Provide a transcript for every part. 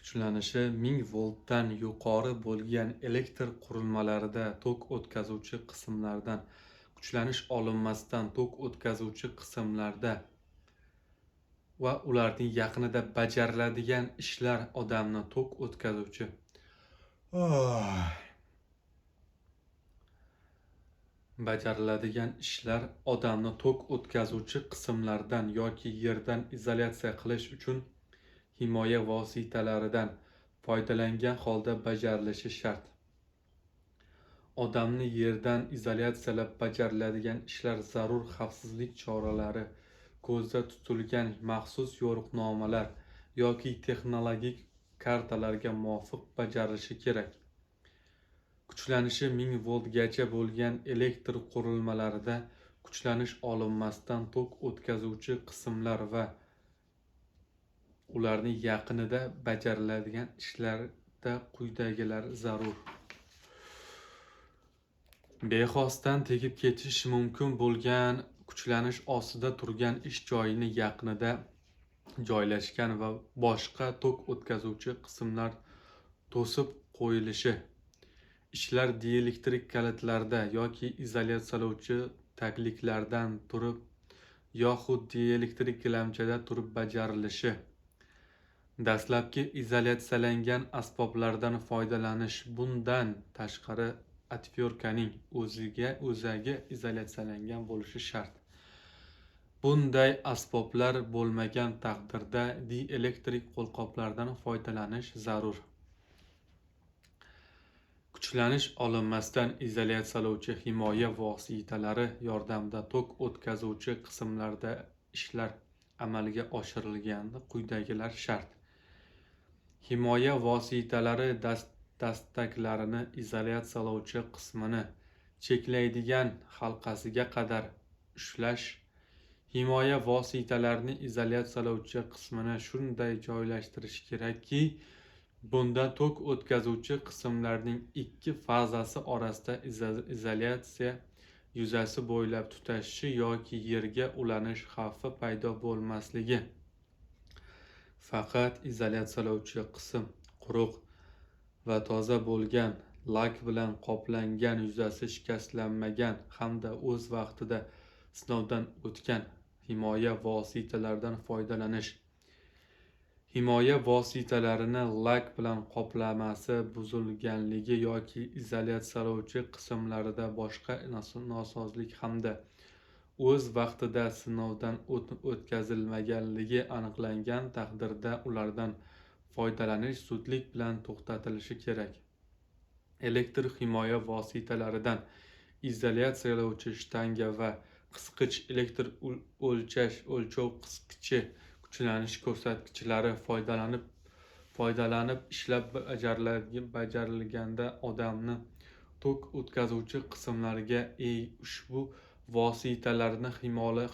kuchlanishi 1000 voltdan yuqori bo'lgan elektr qurilmalarida tok o'tkazuvchi qismlardan kuchlanish olinmasdan tok o'tkazuvchi qismlarda va ularning yaqinida bajariladigan ishlar odamni tok o'tkazuvchi qismlardan yoki yerdan izolyatsiya qilish uchun himoya vositalaridan foydalangan holda bajarilishi shart. Odamni yerdan izolyatsiyalab bajariladigan ishlar zarur xavfsizlik choralari ko'zda tutilgan maxsus yo'riqnomalar yoki texnologik kartalarga muvofiq bajarilishi kerak. Kuchlanishi 1000 voltgacha bo'lgan elektr qurilmalarida kuchlanish olinmasdan tok o'tkazuvchi qismlar va ularning yaqinida bajariladigan ishlarda quyidagilar zarur. Bexosdan tegib ketishi mumkin bo'lgan kuchlanish ostida turgan ish joyining yaqinida joylashgan va boshqa tok o'tkazuvchi qismlar to'sib qo'yilishi. Ishlar dielektrik kalitlarda yoki izolyatsiyalovchi tagliklardan turib yoxud dielektrik gilamchada turib bajarilishi. Dastlabki izolyatsiyalangan asboblardan foydalanish. Bundan tashqari atverkaning o'zagi izolyatsiyalangan bo'lishi shart. Bunday asboblar bo'lmagan taqdirda dielektrik qo'lqoplardan foydalanish zarur. Kuchlanish olinmasdan izolyatsiyalovchi himoya vositalari yordamida tok o'tkazuvchi qismlarda ishlar amalga oshirilganda quyidagilar shart. Himoya vositalari dastaklarini izolyatsiyalovchi qismini cheklaydigan halqasiga qadar ushlash. Himoya vositalarini izolyatsiyalovchi qismini shunday joylashtirish kerakki, bunda tok o'tkazuvchi qismlarning ikki fazasi orasida izolyatsiya yuzasi bo'ylab tutashishi yoki yerga ulanish xavfi paydo bo'lmasligi. Faqat izolyatsiyalovchi qism quruq va toza bo'lgan, lak bilan qoplangan, yuzasi shikastlanmagan hamda o'z vaqtida sinovdan o'tgan himoya vositalaridan foydalanish. Himoya vositalarini lak bilan qoplamasi buzilganligi yoki izolyatsiyalovchi qismlarida boshqa nosozlik hamda o'z vaqtida sinovdan o'tkazilmaganligi aniqlangan taqdirda ulardan foydalanish zudlik bilan to'xtatilishi kerak. Elektr himoya vositalaridan izolyatsiyalovchi shtanga va qisqich, elektr o'lchov qisqichi, kuchlanish ko'rsatkichlari foydalanib ishlab bajarilganda odamni tok o'tkazuvchi qismlarga ushbu vositalarni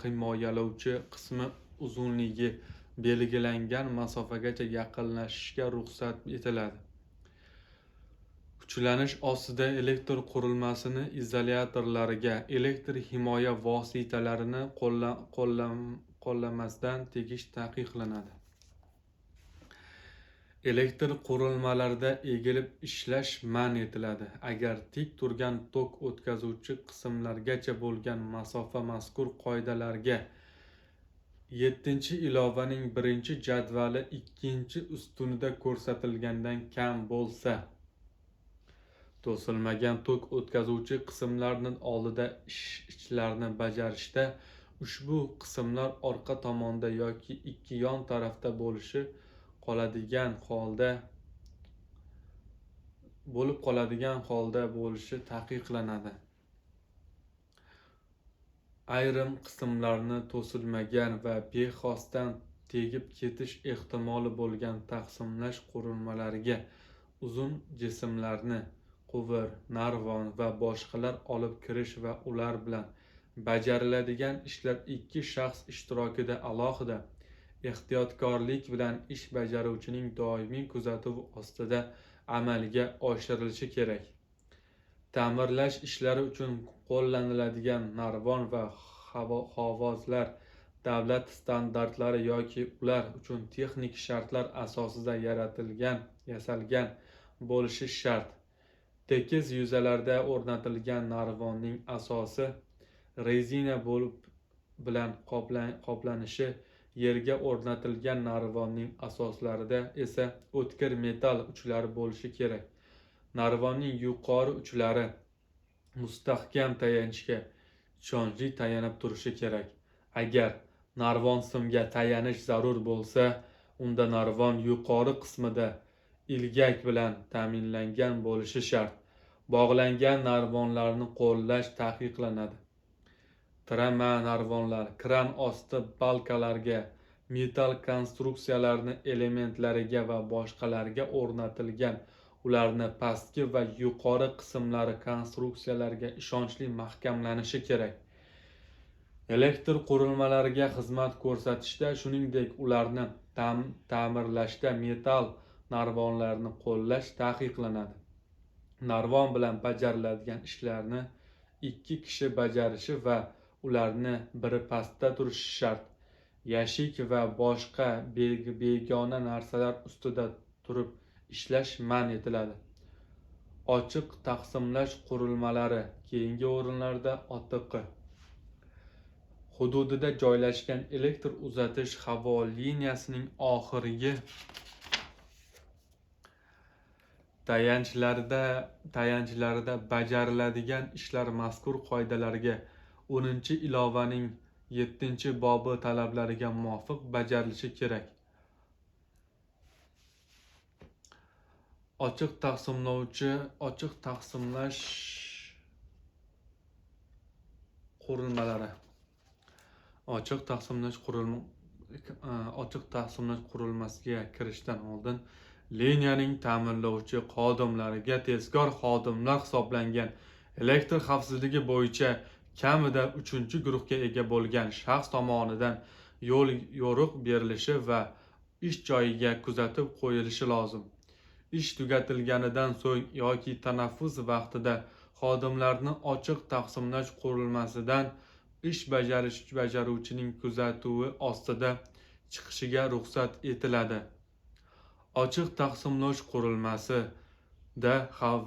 himoyalovchi qismi uzunligi belgilangan masofagacha yaqinlashishga ruxsat etiladi. Kuchlanish ostida elektr qurilmasini izolyatorlariga elektr himoya vositalarini qo'llamasdan tegish taqiqlanadi. Elektr qurilmalarida egilib ishlash man etiladi. Agar tik turgan tok o'tkazuvchi qismlargacha bo'lgan masofa mazkur qoidalarga 7-ilovaning 1-jadvali 2-ustunida ko'rsatilgandan kam bo'lsa, to'silmagan tok o'tkazuvchi qismlarning oldida ishlarni bajarishda ushbu qismlar orqa tomonda yoki ikki yon tarafda bo'lib qoladigan holda bo'lishi taqiqlanadi. Ayrim qismlarni to'silmagan va bexosdan tegib ketish ehtimoli bo'lgan taqsimlash qurilmalariga uzun jismlarni quvur, narvon va boshqalar olib kirish va ular bilan bajariladigan ishlar ikki shaxs ishtirokida alohida ehtiyotkorlik bilan ish bajaruvchining doimiy kuzatuvi ostida amalga oshirilishi kerak. Ta'mirlash ishlari uchun qo'llaniladigan narvon va hovozlar davlat standartlari yoki ular uchun texnik shartlar asosida yasalgan bo'lishi shart. Tekis yuzalarda o'rnatilgan narvonning asosi rezina bilan qoplanishi, yerga o'rnatilgan narvonning asoslarida esa o'tkir metall uchlari bo'lishi kerak. Narvonning yuqori uchlari mustahkam tayanchga ishonchli tayanib turishi kerak. Agar narvon simga tayanish zarur bo'lsa, unda narvon yuqori qismida ilgak bilan ta'minlangan bo'lishi shart. Bog'langan narvonlarni qo'llash taqiqlanadi. Tirama narvonlar kran osti balkalarga, metall konstruksiyalarni elementlariga va boshqalarga o'rnatilgan, ularni pastki va yuqori qismlari konstruksiyalarga ishonchli mahkamlanishi kerak. Elektr qurilmalariga xizmat ko'rsatishda, shuningdek ularni ta'mirlashda metall narvonlarni qo'llash taqiqlanadi. Narvon bilan bajariladigan ishlarni 2 kishi bajarishi va ularni biri pastda turishi shart. Yashik va boshqa begona narsalar ustida turib ishlash man etiladi. Ochiq taqsimlash qurilmalari keyingi o'rinlarda OTQ hududida joylashgan elektr uzatish havo liniyasining oxirgi tayanchlarida bajariladigan ishlar mazkur qoidalarga 10-ilovaning 7-bobi talablariga muvofiq bajarilishi kerak. Ochiq taqsimlash qurilmalari. Ochiq taqsimlash qurilmasiga kirishdan oldin liniyaning ta'minlovchi xodimlariga tezkor xodimlar hisoblangan elektr xavfsizligi bo'yicha kamida 3-guruhga ega bo'lgan shaxs tomonidan yo'l yo'riq berilishi va ish joyiga kuzatib qo'yilishi lozim. Ish tugatilganidan so'ng yoki tanaffus vaqtida xodimlarni ochiq taqsimlash qurilmasidan ish bajaruvchining kuzatuvi ostida chiqishiga ruxsat etiladi. Ochiq taqsimlash qurilmasida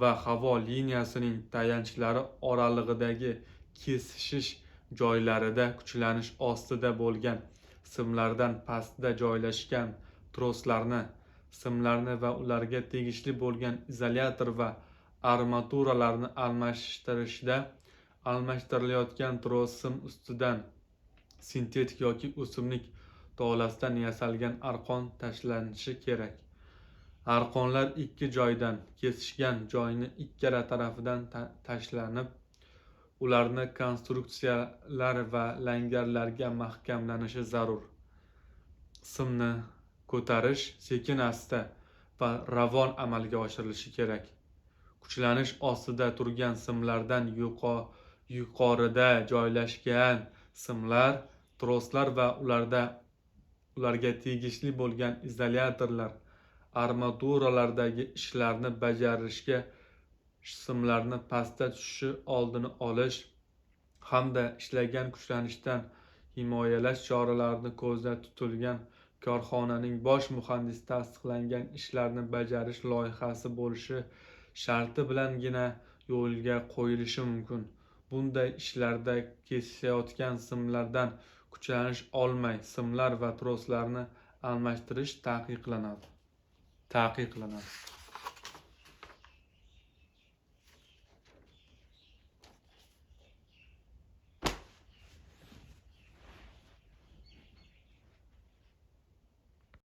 va havo liniyasining tayanchlari oralig'idagi kesishish joylarida kuchlanish ostida bo'lgan simlardan pastda joylashgan troslarni, simlarni va ularga tegishli bo'lgan izolyator va armaturalarni almashtirishda almashtirilayotgan tros sim ustidan sintetik yoki o'simlik tolasidan yasalgan arqon tashlanishi kerak. Arqonlar 2 joydan kesishgan joyni ikkala tarafidan tashlanib, ularni konstruksiyalar va langarlarga mahkamlanishi zarur. Simni ko'tarish sekin-asta va ravon amalga oshirilishi kerak. Kuchlanish ostida turgan simlardan yuqorida joylashgan simlar, troslar va ularga tegishli bo'lgan izolyatorlar, armaturalardagi ishlarni bajarishga simlarni pastga tushishi oldini olish hamda ishlagan kuchlanishdan himoyalash choralarini ko'zda tutilgan korxonaning bosh muhandisi tasdiqlangan ishlarni bajarish loyihasi bo'lishi sharti bilangina yo'lga qo'yilishi mumkin. Bunday ishlarda kesishayotgan simlardan kuchlanish olmay simlar va troslarni almashtirish taqiqlanadi.